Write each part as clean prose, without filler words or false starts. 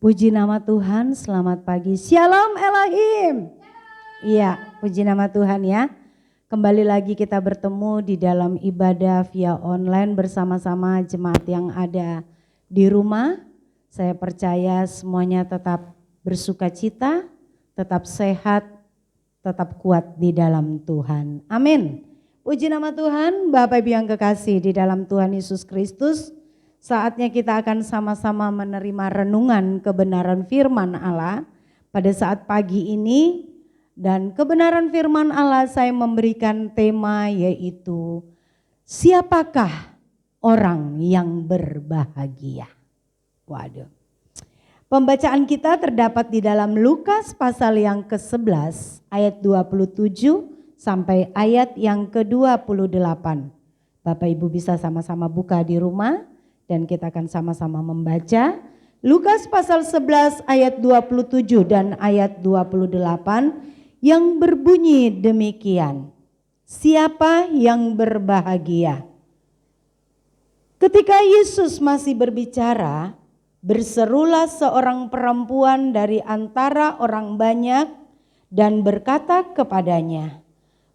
Puji nama Tuhan, selamat pagi. Shalom Elohim. Iya, puji nama Tuhan ya. Kembali lagi kita bertemu di dalam ibadah via online bersama-sama jemaat yang ada di rumah. Saya percaya semuanya tetap bersuka cita, tetap sehat, tetap kuat di dalam Tuhan. Amin. Puji nama Tuhan, Bapak Ibu yang kekasih di dalam Tuhan Yesus Kristus. Saatnya kita akan sama-sama menerima renungan kebenaran firman Allah pada saat pagi ini. Dan kebenaran firman Allah saya memberikan tema yaitu siapakah orang yang berbahagia. Waduh. Pembacaan kita terdapat di dalam Lukas pasal yang ke-11 ayat 27 sampai ayat yang ke-28. Bapak Ibu bisa sama-sama buka di rumah. Dan kita akan sama-sama membaca Lukas pasal 11 ayat 27 dan ayat 28 yang berbunyi demikian. Siapa yang berbahagia? Ketika Yesus masih berbicara, berserulah seorang perempuan dari antara orang banyak dan berkata kepadanya,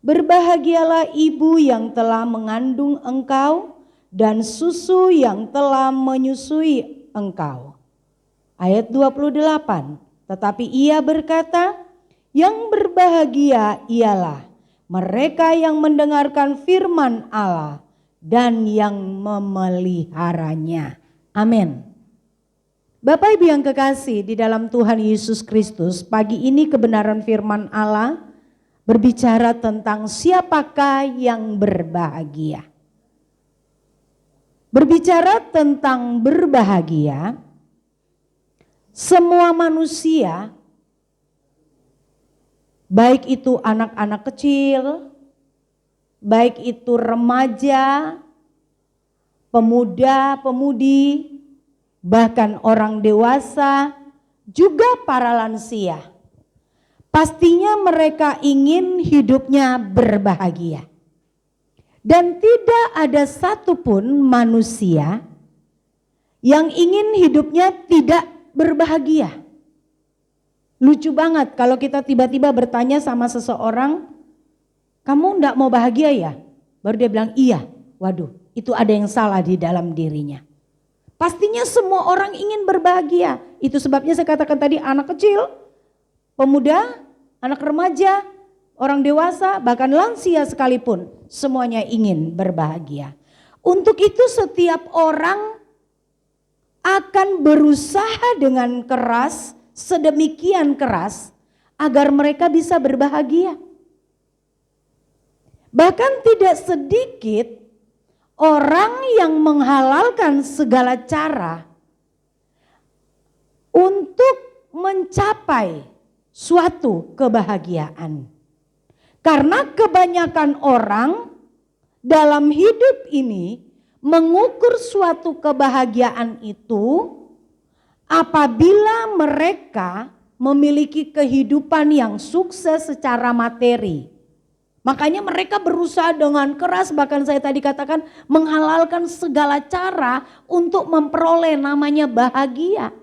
"Berbahagialah ibu yang telah mengandung engkau dan susu yang telah menyusui engkau." Ayat 28, tetapi ia berkata, "Yang berbahagia ialah mereka yang mendengarkan firman Allah dan yang memeliharanya." Amin. Bapak Ibu yang kekasih di dalam Tuhan Yesus Kristus, pagi ini kebenaran firman Allah berbicara tentang siapakah yang berbahagia. Berbicara tentang berbahagia, semua manusia, baik itu anak-anak kecil, baik itu remaja, pemuda, pemudi, bahkan orang dewasa, juga para lansia, pastinya mereka ingin hidupnya berbahagia. Dan tidak ada satupun manusia yang ingin hidupnya tidak berbahagia. Lucu banget kalau kita tiba-tiba bertanya sama seseorang, "Kamu enggak mau bahagia ya?" Baru dia bilang, "Iya." Waduh, itu ada yang salah di dalam dirinya. Pastinya semua orang ingin berbahagia. Itu sebabnya saya katakan tadi anak kecil, pemuda, anak remaja, orang dewasa, bahkan lansia sekalipun, semuanya ingin berbahagia. Untuk itu setiap orang akan berusaha dengan keras, sedemikian keras, agar mereka bisa berbahagia. Bahkan tidak sedikit orang yang menghalalkan segala cara untuk mencapai suatu kebahagiaan. Karena kebanyakan orang dalam hidup ini mengukur suatu kebahagiaan itu apabila mereka memiliki kehidupan yang sukses secara materi. Makanya mereka berusaha dengan keras, bahkan saya tadi katakan menghalalkan segala cara untuk memperoleh namanya bahagia.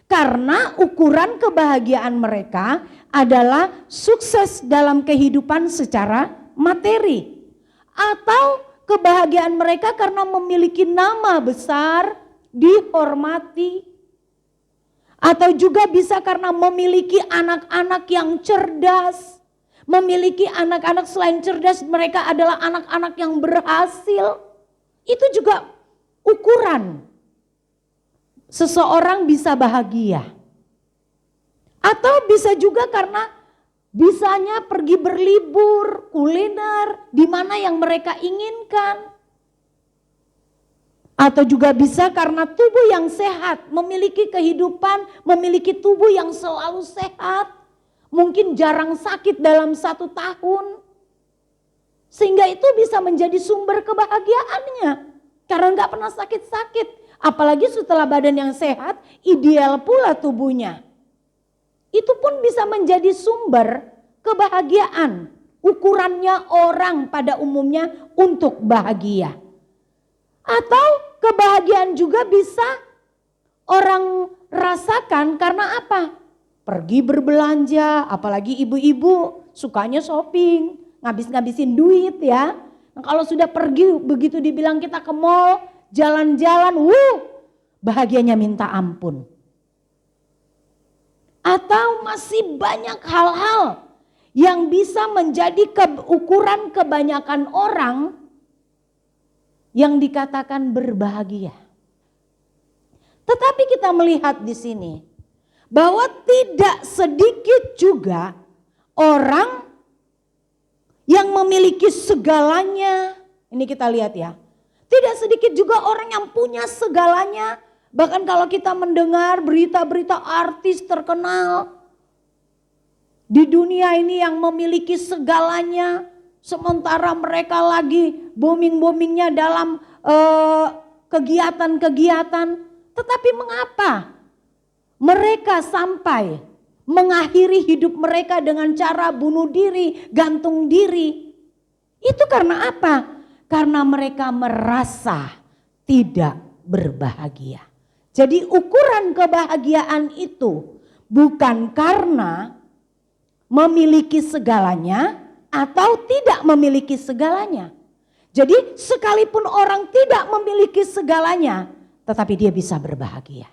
Karena ukuran kebahagiaan mereka adalah sukses dalam kehidupan secara materi. Atau kebahagiaan mereka karena memiliki nama besar, dihormati. Atau juga bisa karena memiliki anak-anak yang cerdas. Memiliki anak-anak selain cerdas, mereka adalah anak-anak yang berhasil. Itu juga ukuran seseorang bisa bahagia. Atau bisa juga karena bisanya pergi berlibur, kuliner, di mana yang mereka inginkan. Atau juga bisa karena tubuh yang sehat, memiliki kehidupan, memiliki tubuh yang selalu sehat. Mungkin jarang sakit dalam 1 tahun. Sehingga itu bisa menjadi sumber kebahagiaannya. Karena gak pernah sakit-sakit. Apalagi setelah badan yang sehat, ideal pula tubuhnya. Itu pun bisa menjadi sumber kebahagiaan. Ukurannya orang pada umumnya untuk bahagia. Atau kebahagiaan juga bisa orang rasakan karena apa? Pergi berbelanja, apalagi ibu-ibu sukanya shopping, ngabis-ngabisin duit ya. Nah, kalau sudah pergi begitu dibilang kita ke mall, jalan-jalan, bahagianya minta ampun. Atau masih banyak hal-hal yang bisa menjadi ukuran kebanyakan orang yang dikatakan berbahagia. Tetapi kita melihat di sini bahwa tidak sedikit juga orang yang memiliki segalanya. Ini kita lihat ya. Tidak sedikit juga orang yang punya segalanya. Bahkan kalau kita mendengar berita-berita artis terkenal di dunia ini yang memiliki segalanya, sementara mereka lagi booming-boomingnya dalam kegiatan-kegiatan. Tetapi mengapa mereka sampai mengakhiri hidup mereka dengan cara bunuh diri, gantung diri? Itu karena apa? Karena mereka merasa tidak berbahagia. Jadi ukuran kebahagiaan itu bukan karena memiliki segalanya atau tidak memiliki segalanya. Jadi sekalipun orang tidak memiliki segalanya, tetapi dia bisa berbahagia.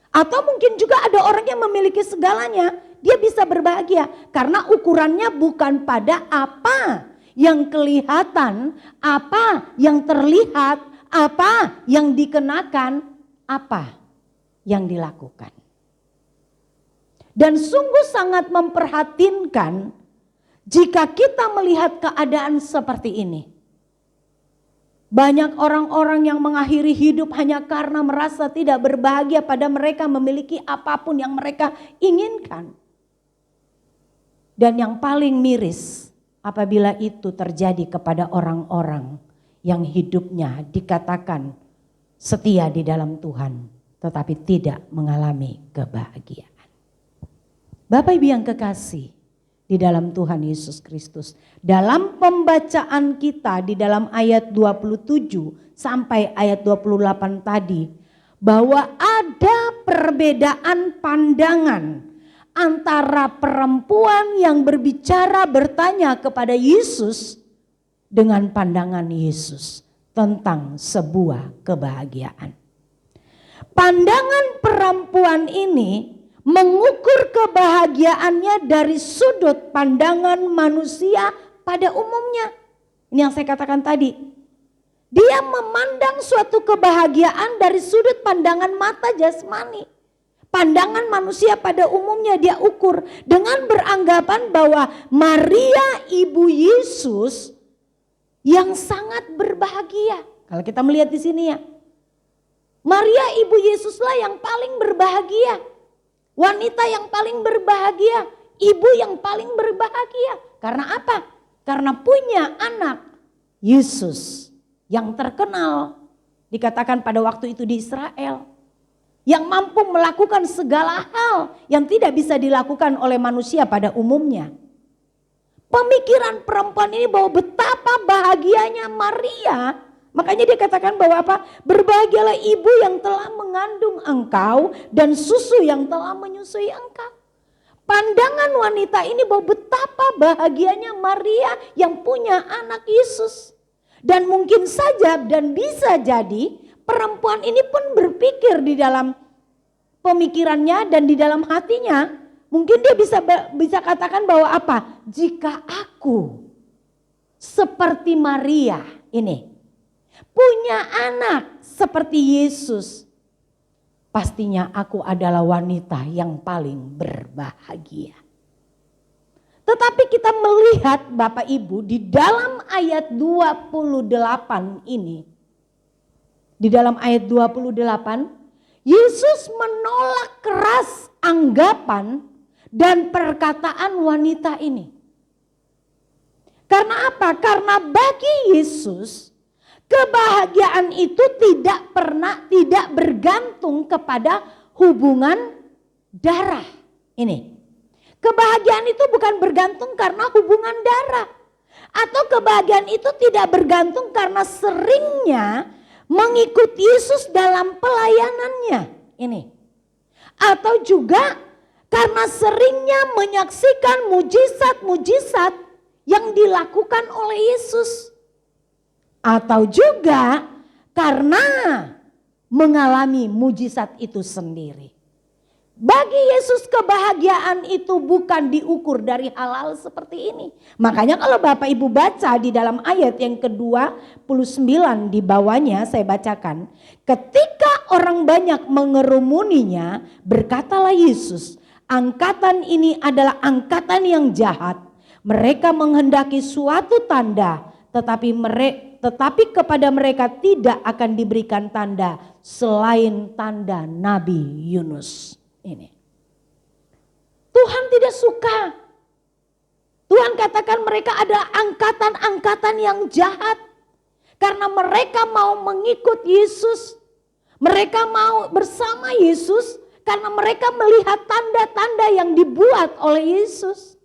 Atau mungkin juga ada orang yang memiliki segalanya, dia bisa berbahagia. Karena ukurannya bukan pada apa yang kelihatan, apa yang terlihat, apa yang dikenakan, apa yang dilakukan. Dan sungguh sangat memprihatinkan jika kita melihat keadaan seperti ini. Banyak orang-orang yang mengakhiri hidup hanya karena merasa tidak berbahagia pada mereka memiliki apapun yang mereka inginkan. Dan yang paling miris apabila itu terjadi kepada orang-orang yang hidupnya dikatakan setia di dalam Tuhan tetapi tidak mengalami kebahagiaan. Bapak Ibu yang kekasih di dalam Tuhan Yesus Kristus, dalam pembacaan kita di dalam ayat 27 sampai ayat 28 tadi, bahwa ada perbedaan pandangan antara perempuan yang berbicara bertanya kepada Yesus dengan pandangan Yesus tentang sebuah kebahagiaan. Pandangan perempuan ini mengukur kebahagiaannya dari sudut pandangan manusia pada umumnya. Ini yang saya katakan tadi. Dia memandang suatu kebahagiaan dari sudut pandangan mata jasmani. Pandangan manusia pada umumnya dia ukur dengan beranggapan bahwa Maria ibu Yesus yang sangat berbahagia. Kalau kita melihat di sini ya. Maria ibu Yesuslah yang paling berbahagia. Wanita yang paling berbahagia, ibu yang paling berbahagia. Karena apa? Karena punya anak Yesus yang terkenal. Dikatakan pada waktu itu di Israel. Yang mampu melakukan segala hal yang tidak bisa dilakukan oleh manusia pada umumnya. Pemikiran perempuan ini bahwa betapa bahagianya Maria. Makanya dia katakan bahwa apa? Berbahagialah ibu yang telah mengandung engkau dan susu yang telah menyusui engkau. Pandangan wanita ini bahwa betapa bahagianya Maria yang punya anak Yesus. Dan mungkin saja dan bisa jadi perempuan ini pun berpikir di dalam pemikirannya dan di dalam hatinya. Mungkin dia bisa katakan bahwa apa? Jika aku seperti Maria ini. Punya anak seperti Yesus, pastinya aku adalah wanita yang paling berbahagia. Tetapi kita melihat Bapak Ibu di dalam ayat 28 ini. Di dalam ayat 28, Yesus menolak keras anggapan dan perkataan wanita ini. Karena apa? Karena bagi Yesus, kebahagiaan itu tidak bergantung kepada hubungan darah. Ini. Kebahagiaan itu bukan bergantung karena hubungan darah. Atau kebahagiaan itu tidak bergantung karena seringnya mengikuti Yesus dalam pelayanannya. Ini. Atau juga karena seringnya menyaksikan mujizat-mujizat yang dilakukan oleh Yesus. Atau juga karena mengalami mujizat itu sendiri. Bagi Yesus kebahagiaan itu bukan diukur dari hal-hal seperti ini. Makanya kalau Bapak Ibu baca di dalam ayat yang ke-29 di bawahnya saya bacakan. Ketika orang banyak mengerumuninya, berkatalah Yesus, angkatan ini adalah angkatan yang jahat. Mereka menghendaki suatu tanda, tetapi kepada mereka tidak akan diberikan tanda selain tanda Nabi Yunus. Ini. Tuhan tidak suka. Tuhan katakan mereka ada angkatan-angkatan yang jahat. Karena mereka mau mengikut Yesus. Mereka mau bersama Yesus. Karena mereka melihat tanda-tanda yang dibuat oleh Yesus.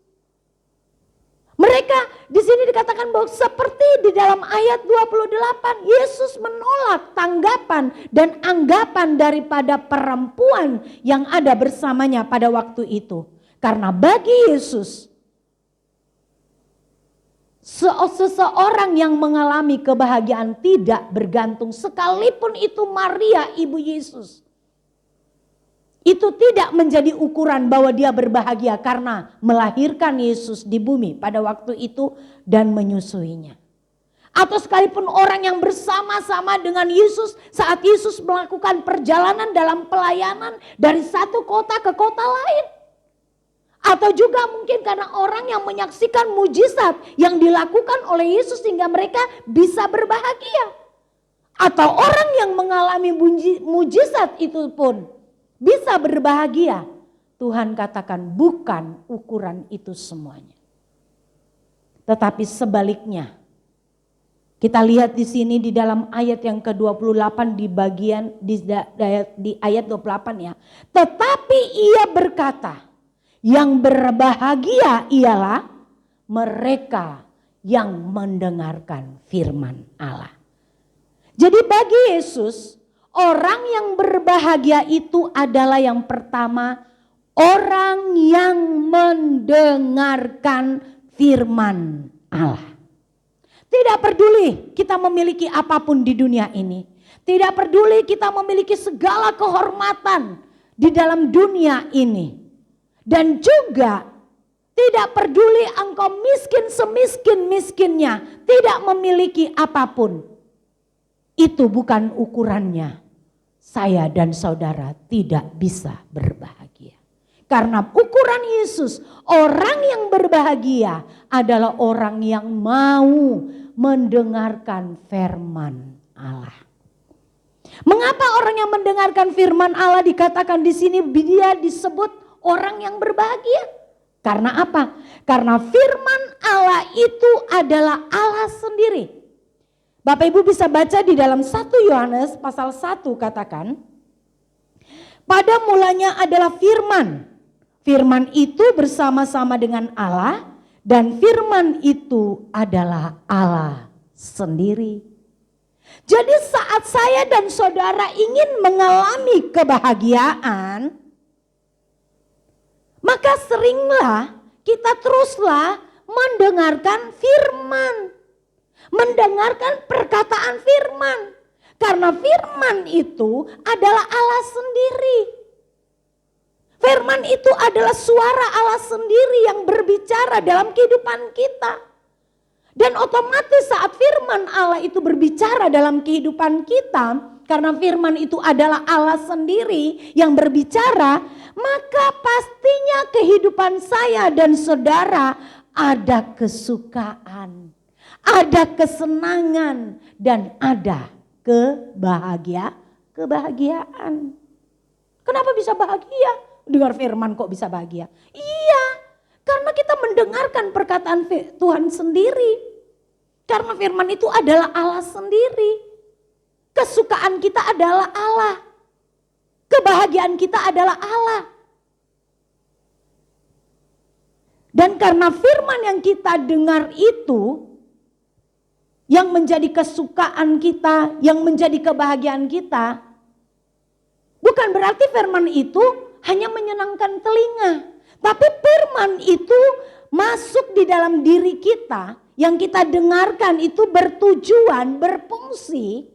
Mereka di sini dikatakan bahwa seperti di dalam ayat 28, Yesus menolak tanggapan dan anggapan daripada perempuan yang ada bersamanya pada waktu itu. Karena bagi Yesus, seseorang yang mengalami kebahagiaan tidak bergantung, sekalipun itu Maria ibu Yesus. Itu tidak menjadi ukuran bahwa dia berbahagia karena melahirkan Yesus di bumi pada waktu itu dan menyusuinya. Atau sekalipun orang yang bersama-sama dengan Yesus saat Yesus melakukan perjalanan dalam pelayanan dari satu kota ke kota lain. Atau juga mungkin karena orang yang menyaksikan mujizat yang dilakukan oleh Yesus sehingga mereka bisa berbahagia. Atau orang yang mengalami mujizat itu pun bisa berbahagia. Tuhan katakan bukan ukuran itu semuanya. Tetapi sebaliknya. Kita lihat di sini di dalam ayat yang ke-28 di bagian di ayat 28 ya. Tetapi ia berkata, yang berbahagia ialah mereka yang mendengarkan firman Allah. Jadi bagi Yesus, orang yang berbahagia itu adalah yang pertama, orang yang mendengarkan firman Allah. Tidak peduli kita memiliki apapun di dunia ini. Tidak peduli kita memiliki segala kehormatan di dalam dunia ini. Dan juga tidak peduli engkau miskin semiskin-miskinnya, tidak memiliki apapun. Itu bukan ukurannya. Saya dan saudara tidak bisa berbahagia. Karena ukuran Yesus, orang yang berbahagia adalah orang yang mau mendengarkan firman Allah. Mengapa orang yang mendengarkan firman Allah dikatakan di sini dia disebut orang yang berbahagia? Karena apa? Karena firman Allah itu adalah Allah sendiri. Bapak Ibu bisa baca di dalam 1 Yohanes pasal 1 katakan, pada mulanya adalah firman. Firman itu bersama-sama dengan Allah dan firman itu adalah Allah sendiri. Jadi saat saya dan saudara ingin mengalami kebahagiaan, maka seringlah kita teruslah mendengarkan firman. Mendengarkan perkataan firman. Karena firman itu adalah Allah sendiri. Firman itu adalah suara Allah sendiri yang berbicara dalam kehidupan kita. Dan otomatis saat firman Allah itu berbicara dalam kehidupan kita, karena firman itu adalah Allah sendiri yang berbicara, maka pastinya kehidupan saya dan saudara ada kesukaan, ada kesenangan, dan ada kebahagiaan. Kenapa bisa bahagia? Dengar firman kok bisa bahagia? Iya, karena kita mendengarkan perkataan Tuhan sendiri. Karena firman itu adalah Allah sendiri. Kesukaan kita adalah Allah. Kebahagiaan kita adalah Allah. Dan karena firman yang kita dengar itu, yang menjadi kesukaan kita, yang menjadi kebahagiaan kita, Bukan berarti firman itu hanya menyenangkan telinga. Tapi firman itu masuk di dalam diri kita, yang kita dengarkan itu bertujuan, berfungsi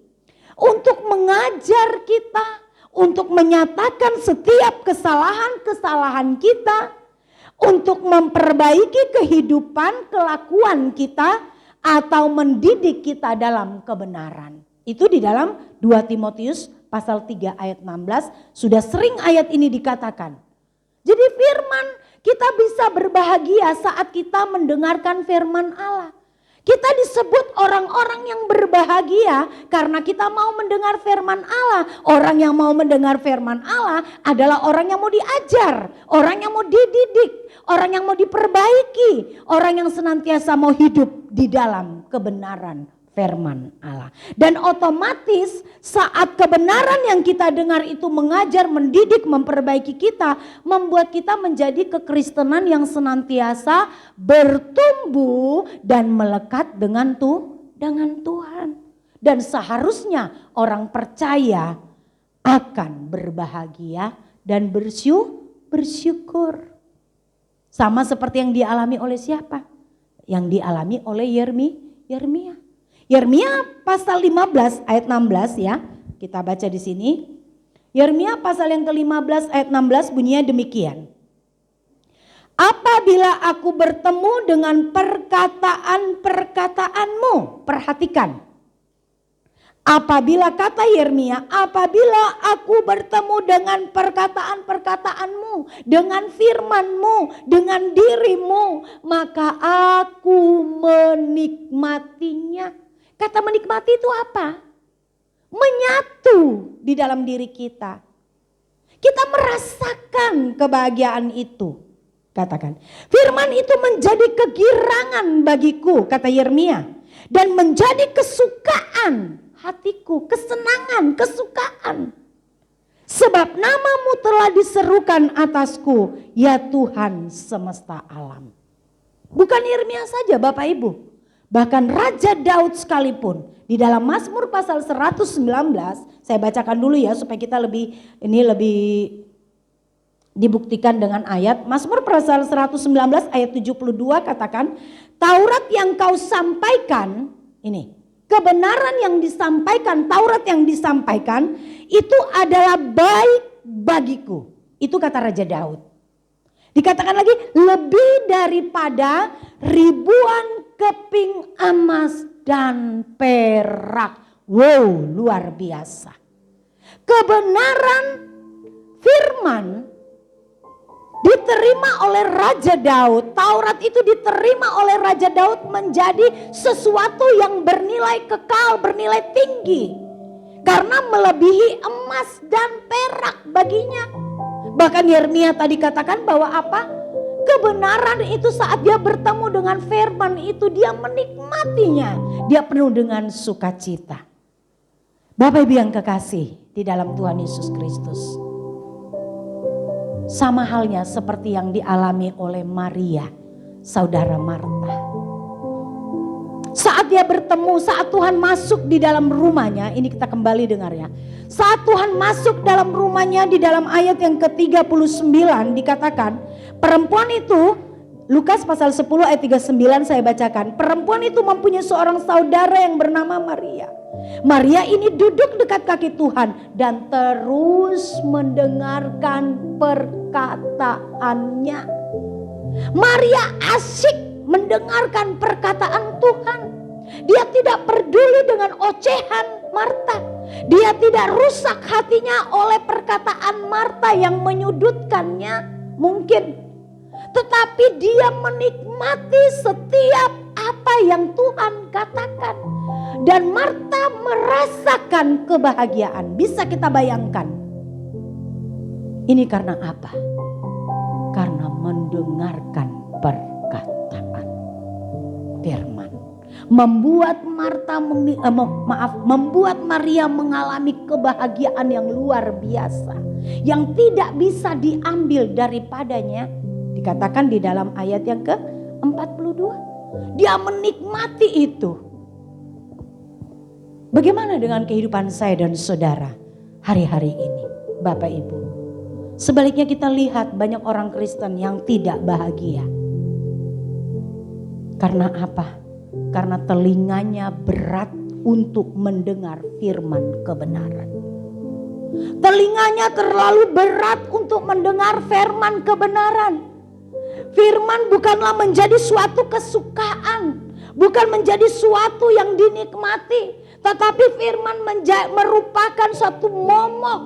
untuk mengajar kita, untuk menyatakan setiap kesalahan-kesalahan kita, untuk memperbaiki kehidupan, kelakuan kita, atau mendidik kita dalam kebenaran. Itu di dalam 2 Timotius pasal 3 ayat 16 sudah sering ayat ini dikatakan. Jadi firman, kita bisa berbahagia saat kita mendengarkan firman Allah. Kita disebut orang-orang yang berbahagia karena kita mau mendengar firman Allah. Orang yang mau mendengar firman Allah adalah orang yang mau diajar, orang yang mau dididik, orang yang mau diperbaiki, orang yang senantiasa mau hidup di dalam kebenaran firman Allah. Dan otomatis saat kebenaran yang kita dengar itu mengajar, mendidik, memperbaiki kita, membuat kita menjadi kekristenan yang senantiasa bertumbuh dan melekat dengan Tuhan. Dan seharusnya orang percaya akan berbahagia dan bersyukur. Sama seperti yang dialami oleh siapa? Yang dialami oleh Yeremia. Yeremia pasal 15 ayat 16 ya. Kita baca di sini. Yeremia pasal yang ke-15 ayat 16 bunyinya demikian. Apabila aku bertemu dengan perkataan-perkataanmu, perhatikan. Apabila kata Yeremia, apabila aku bertemu dengan perkataan-perkataanmu, dengan firmanmu, dengan dirimu, maka aku menikmatinya. Kata menikmati itu apa? Menyatu di dalam diri kita. Kita merasakan kebahagiaan itu. Katakan, firman itu menjadi kegirangan bagiku, kata Yeremia. Dan menjadi kesukaan hatiku, kesenangan, kesukaan. Sebab namamu telah diserukan atasku, ya Tuhan semesta alam. Bukan Yeremia saja Bapak Ibu. Bahkan Raja Daud sekalipun di dalam Mazmur pasal 119, saya bacakan dulu ya supaya kita lebih dibuktikan dengan ayat. Mazmur pasal 119 ayat 72 katakan, Taurat yang kau sampaikan, ini kebenaran yang disampaikan, Taurat yang disampaikan itu adalah baik bagiku. Itu kata Raja Daud. Dikatakan lagi lebih daripada ribuan keping emas dan perak. Wow, luar biasa. Kebenaran firman diterima oleh Raja Daud. Taurat itu diterima oleh Raja Daud menjadi sesuatu yang bernilai kekal, bernilai tinggi. Karena melebihi emas dan perak baginya. Bahkan Yeremia tadi katakan bahwa apa? Kebenaran itu saat dia bertemu dengan firman itu dia menikmatinya. Dia penuh dengan sukacita. Bapak Ibu yang kekasih di dalam Tuhan Yesus Kristus. Sama halnya seperti yang dialami oleh Maria, saudara Marta. Saat dia bertemu, saat Tuhan masuk di dalam rumahnya, ini kita kembali dengar ya. Saat Tuhan masuk dalam rumahnya di dalam ayat yang ke-39 dikatakan, perempuan itu, Lukas pasal 10 ayat 39 saya bacakan. Perempuan itu mempunyai seorang saudara yang bernama Maria. Maria ini duduk dekat kaki Tuhan dan terus mendengarkan perkataannya. Maria asik mendengarkan perkataan Tuhan. Dia tidak peduli dengan ocehan Marta. Dia tidak rusak hatinya oleh perkataan Marta yang menyudutkannya mungkin. Tetapi dia menikmati setiap apa yang Tuhan katakan. Dan Marta merasakan kebahagiaan. Bisa kita bayangkan. Ini karena apa? Karena mendengarkan perkataan firman. Membuat membuat Maria mengalami kebahagiaan yang luar biasa. Yang tidak bisa diambil daripadanya. Dikatakan di dalam ayat yang ke-42. Dia menikmati itu. Bagaimana dengan kehidupan saya dan saudara hari-hari ini? Bapak Ibu. Sebaliknya kita lihat banyak orang Kristen yang tidak bahagia. Karena apa? Karena telinganya berat untuk mendengar firman kebenaran. Telinganya terlalu berat untuk mendengar firman kebenaran. Firman bukanlah menjadi suatu kesukaan, bukan menjadi suatu yang dinikmati, tetapi firman merupakan suatu momok.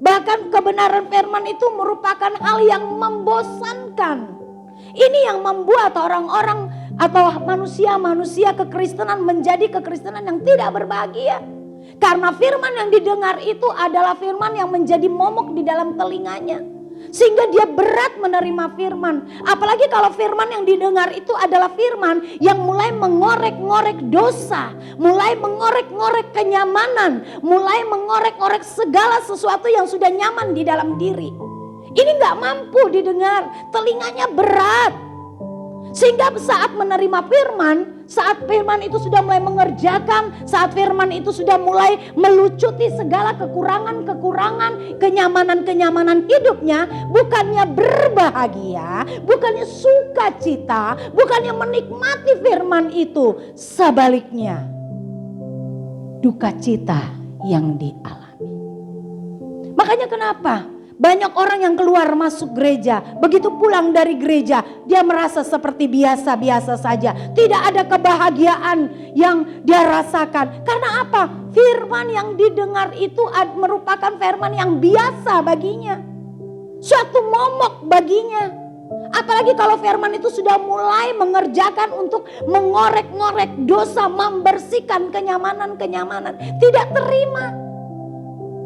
Bahkan kebenaran firman itu merupakan hal yang membosankan. Ini yang membuat orang-orang atau manusia-manusia kekristenan menjadi kekristenan yang tidak berbahagia. Karena firman yang didengar itu adalah firman yang menjadi momok di dalam telinganya. Sehingga dia berat menerima firman. Apalagi kalau firman yang didengar itu adalah firman yang mulai mengorek-ngorek dosa, mulai mengorek-ngorek kenyamanan, mulai mengorek-ngorek segala sesuatu yang sudah nyaman di dalam diri. Ini gak mampu didengar, telinganya berat. Sehingga saat menerima firman, saat firman itu sudah mulai mengerjakan, saat firman itu sudah mulai melucuti segala kekurangan-kekurangan, kenyamanan-kenyamanan hidupnya, bukannya berbahagia, bukannya sukacita, bukannya menikmati firman itu, sebaliknya duka cita yang dialami. Makanya kenapa? Banyak orang yang keluar masuk gereja, begitu pulang dari gereja, dia merasa seperti biasa-biasa saja. Tidak ada kebahagiaan yang dia rasakan. Karena apa? Firman yang didengar itu merupakan firman yang biasa baginya. Suatu momok baginya. Apalagi kalau firman itu sudah mulai mengerjakan untuk mengorek-ngorek dosa, membersihkan kenyamanan-kenyamanan. Tidak terima.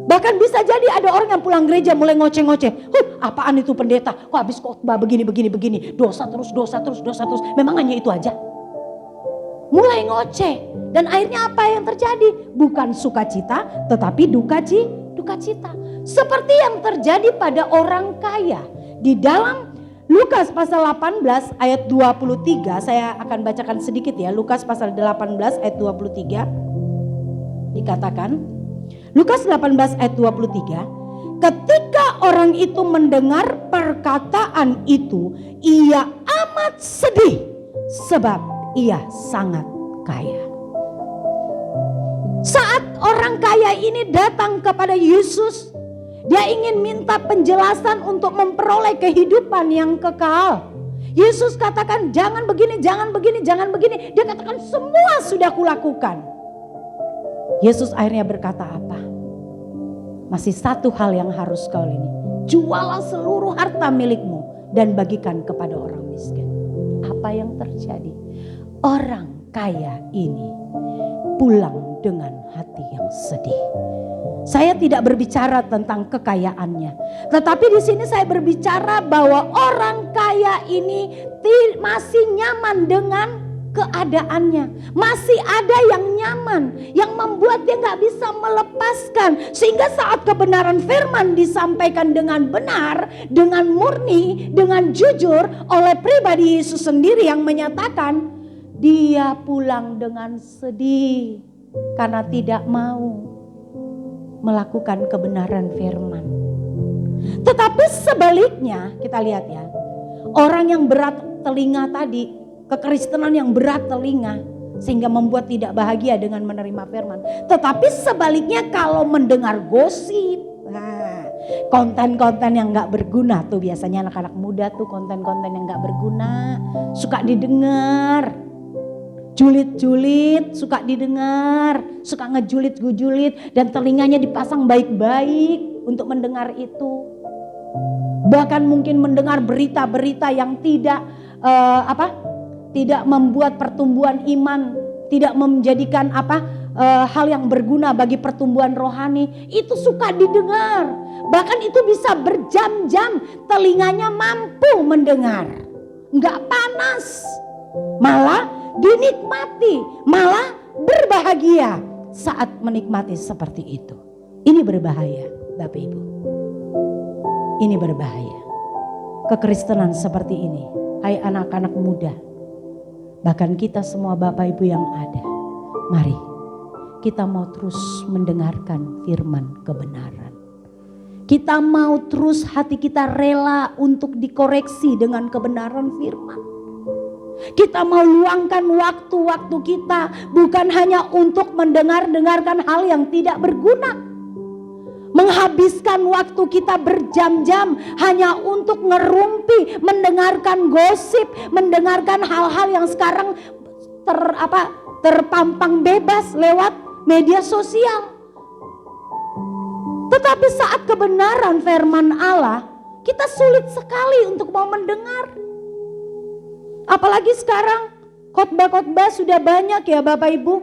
Bahkan bisa jadi ada orang yang pulang gereja mulai ngoceh-ngoceh. Apaan itu pendeta? Kok habis khotbah begini. Dosa terus. Memang hanya itu aja? Mulai ngoceh. Dan akhirnya apa yang terjadi? Bukan sukacita tetapi duka cita. Seperti yang terjadi pada orang kaya. Di dalam Lukas pasal 18 ayat 23. Saya akan bacakan sedikit ya. Lukas pasal 18 ayat 23. Dikatakan. Lukas 18 ayat 23, ketika orang itu mendengar perkataan itu, ia amat sedih sebab ia sangat kaya. Saat orang kaya ini datang kepada Yesus, dia ingin minta penjelasan untuk memperoleh kehidupan yang kekal. Yesus katakan jangan begini. Dia katakan semua sudah kulakukan. Yesus akhirnya berkata apa? Masih satu hal yang harus kau ini. Jualah seluruh harta milikmu dan bagikan kepada orang miskin. Apa yang terjadi? Orang kaya ini pulang dengan hati yang sedih. Saya tidak berbicara tentang kekayaannya, tetapi di sini saya berbicara bahwa orang kaya ini masih nyaman dengan keadaannya. Masih ada yang nyaman, yang membuat dia gak bisa melepaskan. Sehingga saat kebenaran firman disampaikan dengan benar, dengan murni, dengan jujur oleh pribadi Yesus sendiri yang menyatakan, dia pulang dengan sedih karena tidak mau melakukan kebenaran firman. Tetapi sebaliknya kita lihat ya, orang yang berat telinga tadi, kekristenan yang berat telinga sehingga membuat tidak bahagia dengan menerima firman. Tetapi sebaliknya kalau mendengar gosip, konten-konten yang gak berguna tuh biasanya anak-anak muda tuh konten-konten yang gak berguna suka didengar. Julid-julid suka didengar, suka ngejulit-gujulit dan telinganya dipasang baik-baik untuk mendengar itu. Bahkan mungkin mendengar berita-berita yang tidak tidak membuat pertumbuhan iman, tidak menjadikan hal yang berguna bagi pertumbuhan rohani, itu suka didengar. Bahkan itu bisa berjam-jam telinganya mampu mendengar. Enggak panas, malah dinikmati, malah berbahagia saat menikmati seperti itu. Ini berbahaya, Bapak Ibu. Ini berbahaya. Kekristenan seperti ini, hai anak-anak muda, bahkan kita semua Bapak Ibu yang ada, mari kita mau terus mendengarkan firman kebenaran. Kita mau terus hati kita rela untuk dikoreksi dengan kebenaran firman. Kita mau luangkan waktu-waktu kita bukan hanya untuk mendengarkan hal yang tidak berguna. Menghabiskan waktu kita berjam-jam hanya untuk ngerumpi, mendengarkan gosip, mendengarkan hal-hal yang sekarang terpampang bebas lewat media sosial. Tetapi saat kebenaran firman Allah, kita sulit sekali untuk mau mendengar. Apalagi sekarang khotbah-khotbah sudah banyak ya Bapak Ibu.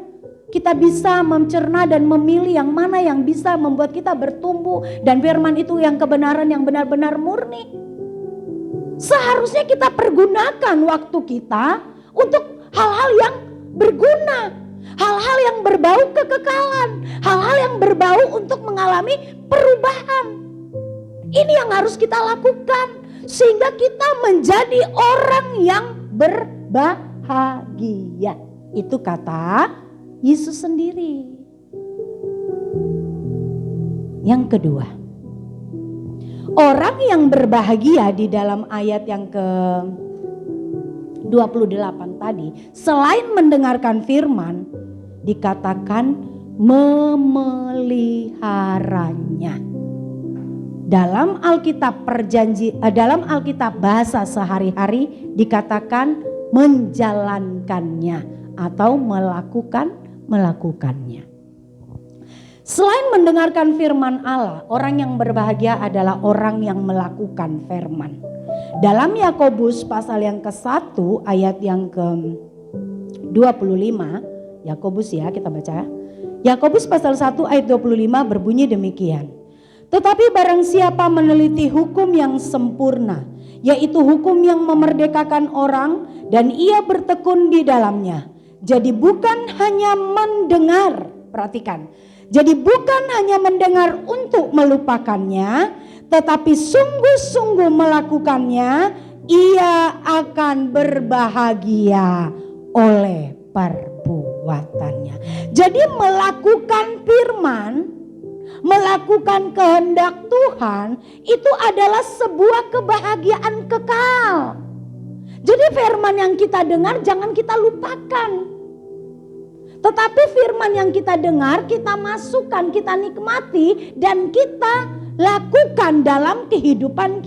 Kita bisa mencerna dan memilih yang mana yang bisa membuat kita bertumbuh. Dan firman itu yang kebenaran yang benar-benar murni. Seharusnya kita pergunakan waktu kita untuk hal-hal yang berguna. Hal-hal yang berbau kekekalan, hal-hal yang berbau untuk mengalami perubahan. Ini yang harus kita lakukan sehingga kita menjadi orang yang berbahagia. Itu kata Yesus sendiri. Yang kedua, orang yang berbahagia di dalam ayat yang ke-28 tadi, selain mendengarkan firman, dikatakan memeliharanya. Dalam dalam Alkitab bahasa sehari-hari dikatakan menjalankannya atau melakukannya. Selain mendengarkan firman Allah, orang yang berbahagia adalah orang yang melakukan firman. Dalam Yakobus pasal yang ke-1 ayat yang ke-25, Yakobus ya kita baca. Yakobus pasal 1 ayat 25 berbunyi demikian. Tetapi barang siapa meneliti hukum yang sempurna, yaitu hukum yang memerdekakan orang dan ia bertekun di dalamnya. Jadi bukan hanya mendengar, perhatikan. Jadi bukan hanya mendengar untuk melupakannya, tetapi sungguh-sungguh melakukannya, ia akan berbahagia oleh perbuatannya. Jadi melakukan firman, melakukan kehendak Tuhan itu adalah sebuah kebahagiaan kekal. Jadi firman yang kita dengar jangan kita lupakan. Tetapi firman yang kita dengar, kita masukkan, kita nikmati dan kita lakukan dalam kehidupan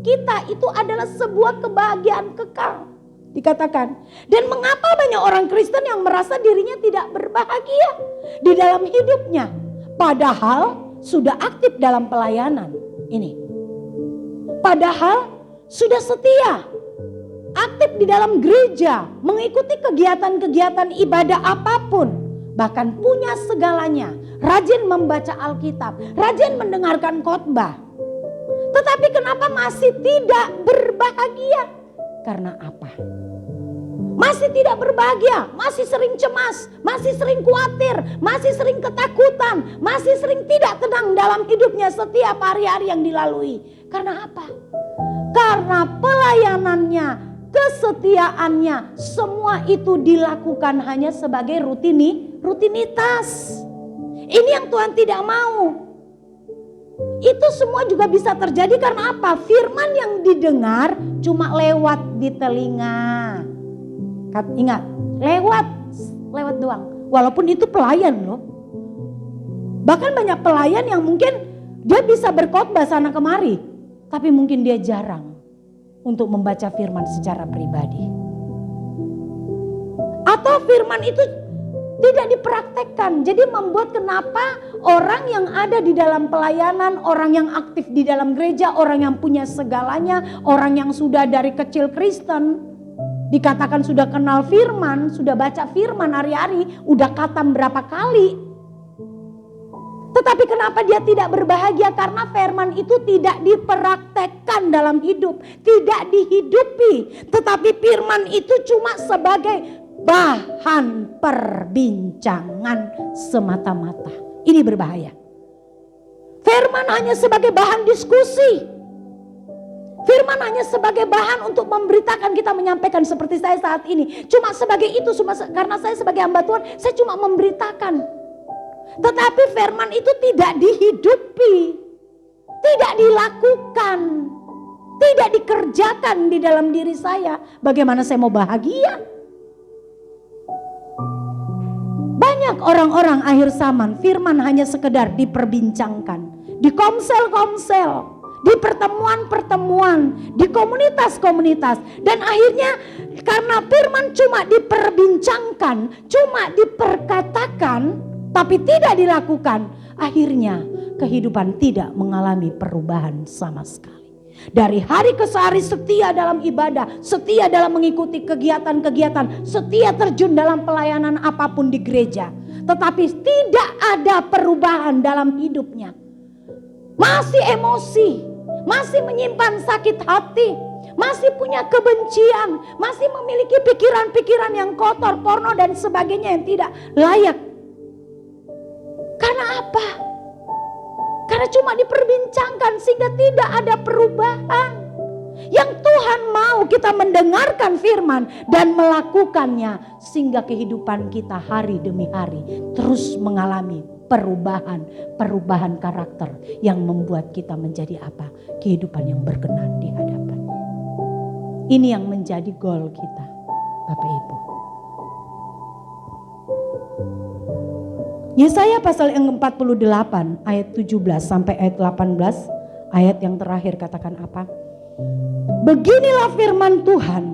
kita. Itu adalah sebuah kebahagiaan kekal. Dikatakan. Dan mengapa banyak orang Kristen yang merasa dirinya tidak berbahagia di dalam hidupnya, padahal sudah aktif dalam pelayanan ini, padahal sudah setia, aktif di dalam gereja, mengikuti kegiatan-kegiatan ibadah apapun, bahkan punya segalanya, rajin membaca Alkitab, rajin mendengarkan khotbah, tetapi kenapa masih tidak berbahagia? Karena apa? Masih tidak berbahagia, masih sering cemas, masih sering khawatir, masih sering ketakutan, masih sering tidak tenang dalam hidupnya setiap hari-hari yang dilalui. Karena apa? Karena pelayanannya, kesetiaannya, semua itu dilakukan hanya sebagai rutinitas. Ini yang Tuhan tidak mau. Itu semua juga bisa terjadi karena apa? Firman yang didengar cuma lewat di telinga. Ingat, lewat doang. Walaupun itu pelayan loh. Bahkan banyak pelayan yang mungkin dia bisa berkhotbah sana kemari, tapi mungkin dia jarang untuk membaca firman secara pribadi. Atau firman itu tidak dipraktekkan. Jadi membuat kenapa orang yang ada di dalam pelayanan, orang yang aktif di dalam gereja, orang yang punya segalanya, orang yang sudah dari kecil Kristen, dikatakan sudah kenal firman, sudah baca firman hari-hari, udah khatam berapa kali. Tetapi kenapa dia tidak berbahagia? Karena firman itu tidak dipraktekkan dalam hidup, tidak dihidupi. Tetapi firman itu cuma sebagai bahan perbincangan semata-mata. Ini berbahaya. Firman hanya sebagai bahan diskusi. Firman hanya sebagai bahan untuk memberitakan, kita menyampaikan seperti saya saat ini. Cuma sebagai itu, karena saya sebagai hamba Tuhan, saya cuma memberitakan. Tetapi firman itu tidak dihidupi. Tidak dilakukan, tidak dikerjakan di dalam diri saya, bagaimana saya mau bahagia? Banyak orang-orang akhir zaman firman hanya sekedar diperbincangkan, di komsel-komsel, di pertemuan-pertemuan, di komunitas-komunitas. Dan akhirnya karena firman cuma diperbincangkan, cuma diperkatakan, tapi tidak dilakukan, akhirnya kehidupan tidak mengalami perubahan sama sekali. Dari hari ke hari setia dalam ibadah, setia dalam mengikuti kegiatan-kegiatan, setia terjun dalam pelayanan apapun di gereja, tetapi tidak ada perubahan dalam hidupnya. Masih emosi, masih menyimpan sakit hati, masih punya kebencian, masih memiliki pikiran-pikiran yang kotor, porno dan sebagainya yang tidak layak. Karena apa? Karena cuma diperbincangkan sehingga tidak ada perubahan. Yang Tuhan mau kita mendengarkan firman dan melakukannya, sehingga kehidupan kita hari demi hari terus mengalami perubahan karakter yang membuat kita menjadi apa? Kehidupan yang berkenan di hadapan-Nya. Ini yang menjadi goal kita, Bapak Ibu. Yesaya pasal yang 48 ayat 17 sampai ayat 18, ayat yang terakhir katakan apa? Beginilah firman Tuhan,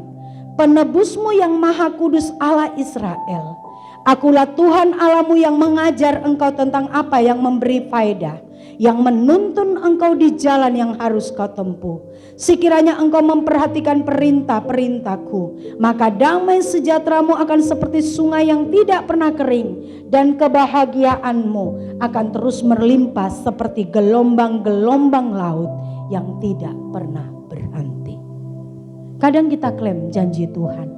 penebusmu yang maha kudus Allah Israel. Akulah Tuhan Allahmu yang mengajar engkau tentang apa yang memberi faedah, yang menuntun engkau di jalan yang harus kau tempuh. Sekiranya engkau memperhatikan perintah-perintahku, maka damai sejahteramu akan seperti sungai yang tidak pernah kering, dan kebahagiaanmu akan terus berlimpah seperti gelombang-gelombang laut yang tidak pernah berhenti. Kadang kita klaim janji Tuhan.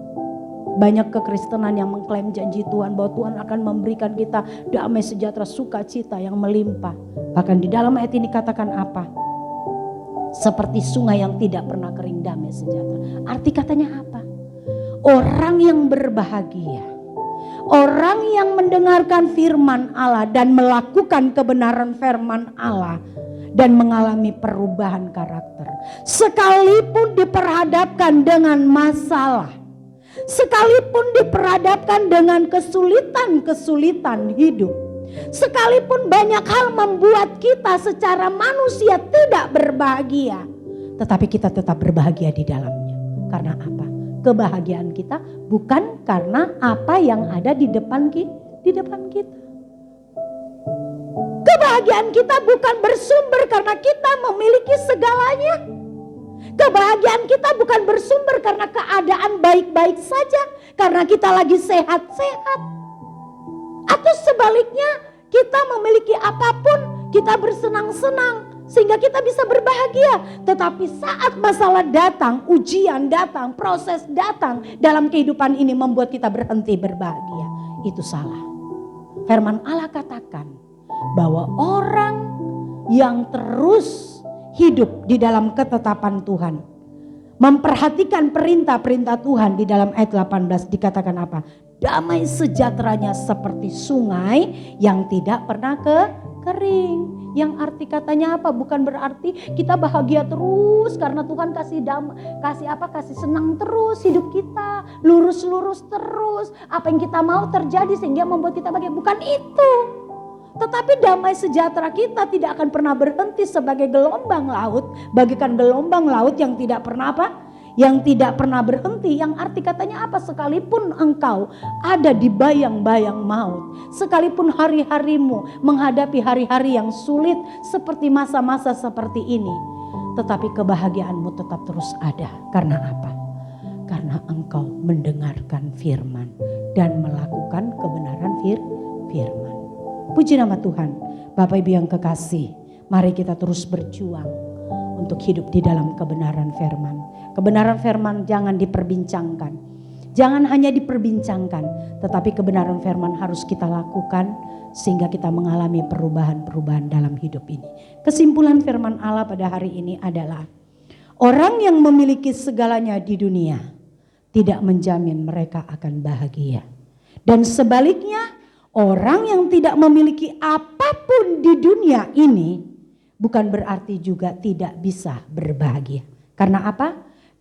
Banyak kekristenan yang mengklaim janji Tuhan bahwa Tuhan akan memberikan kita damai sejahtera, sukacita yang melimpah. Bahkan di dalam ayat ini katakan apa? Seperti sungai yang tidak pernah kering, damai sejahtera. Arti katanya apa? Orang yang berbahagia, orang yang mendengarkan firman Allah dan melakukan kebenaran firman Allah dan mengalami perubahan karakter. Sekalipun diperhadapkan dengan masalah, sekalipun diperhadapkan dengan kesulitan-kesulitan hidup, sekalipun banyak hal membuat kita secara manusia tidak berbahagia, tetapi kita tetap berbahagia di dalamnya. Karena apa? Kebahagiaan kita bukan karena apa yang ada di depan kita. Kebahagiaan kita bukan bersumber karena kita memiliki segalanya. Kebahagiaan kita bukan bersumber karena keadaan baik-baik saja, karena kita lagi sehat-sehat. Atau sebaliknya, kita memiliki apapun, kita bersenang-senang sehingga kita bisa berbahagia. Tetapi saat masalah datang, ujian datang, proses datang dalam kehidupan ini membuat kita berhenti berbahagia. Itu salah. Firman Allah katakan bahwa orang yang terus hidup di dalam ketetapan Tuhan, memperhatikan perintah-perintah Tuhan, di dalam ayat 18 dikatakan apa? Damai sejahteranya seperti sungai yang tidak pernah kering. Yang arti katanya apa? Bukan berarti kita bahagia terus karena Tuhan kasih senang terus hidup kita, lurus-lurus terus. Apa yang kita mau terjadi sehingga membuat kita bahagia. Bukan itu. Tetapi damai sejahtera kita tidak akan pernah berhenti sebagai gelombang laut, bagaikan gelombang laut yang tidak pernah apa? Yang tidak pernah berhenti. Yang arti katanya apa? Sekalipun engkau ada di bayang-bayang maut, sekalipun hari-harimu menghadapi hari-hari yang sulit seperti masa-masa seperti ini, tetapi kebahagiaanmu tetap terus ada. Karena apa? Karena engkau mendengarkan firman dan melakukan kebenaran firman. Puji nama Tuhan. Bapak Ibu yang kekasih, mari kita terus berjuang untuk hidup di dalam kebenaran firman. Kebenaran firman jangan diperbincangkan. Jangan hanya diperbincangkan, tetapi kebenaran firman harus kita lakukan sehingga kita mengalami perubahan-perubahan dalam hidup ini. Kesimpulan firman Allah pada hari ini adalah orang yang memiliki segalanya di dunia tidak menjamin mereka akan bahagia. Dan sebaliknya, orang yang tidak memiliki apapun di dunia ini bukan berarti juga tidak bisa berbahagia. Karena apa?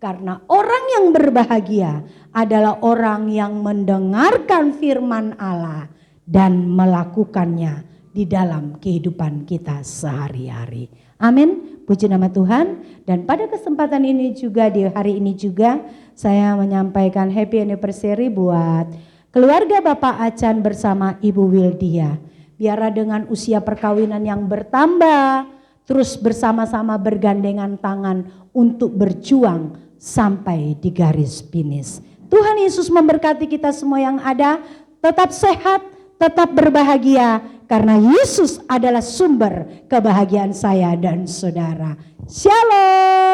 Karena orang yang berbahagia adalah orang yang mendengarkan firman Allah dan melakukannya di dalam kehidupan kita sehari-hari. Amin, puji nama Tuhan. Dan pada kesempatan ini juga, di hari ini juga, saya menyampaikan happy anniversary buat keluarga Bapak Acan bersama Ibu Wildia. Biarlah dengan usia perkawinan yang bertambah, terus bersama-sama bergandengan tangan untuk berjuang sampai di garis finish. Tuhan Yesus memberkati kita semua yang ada, tetap sehat, tetap berbahagia, karena Yesus adalah sumber kebahagiaan saya dan saudara. Shalom.